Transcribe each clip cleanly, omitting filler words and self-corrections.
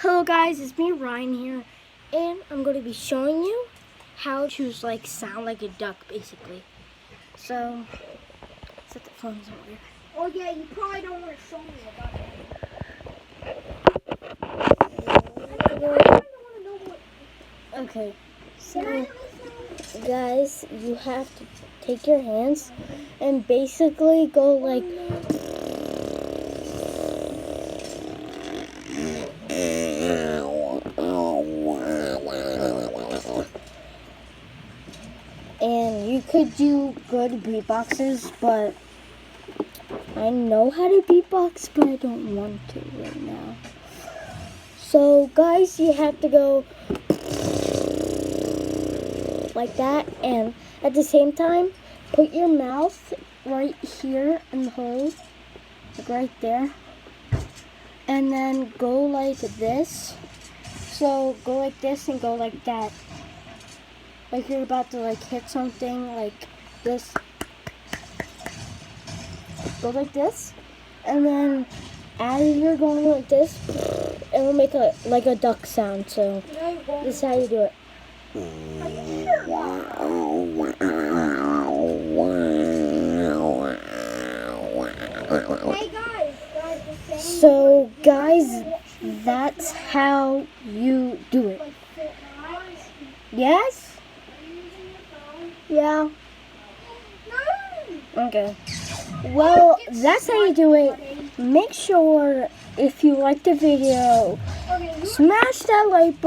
Hello guys, it's me Ryan here, and I'm going to be showing you how to sound like a duck basically. So, set the phone somewhere. Oh yeah, you probably don't want to show me about it. Okay, so guys, you have to take your hands and basically go like and you could do good beatboxes, but I know how to beatbox, but I don't want to right now. So guys, you have to go like that, and at the same time, put your mouth right here in the hole, like right there, and then go like this. So go like this and go like that. Like you're about to hit something like this. Go like this, and then as you're going like this, it will make a duck sound. So this is how you do it. Hey guys, So guys, that's how you do it. Yes? Yeah. Okay. Well, that's how you do it. Make sure if you like the video, smash that like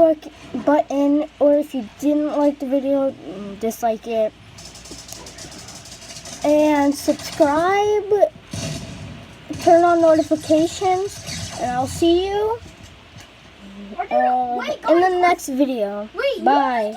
button, or if you didn't like the video, dislike it. And subscribe, turn on notifications, and I'll see you in the next video. Bye.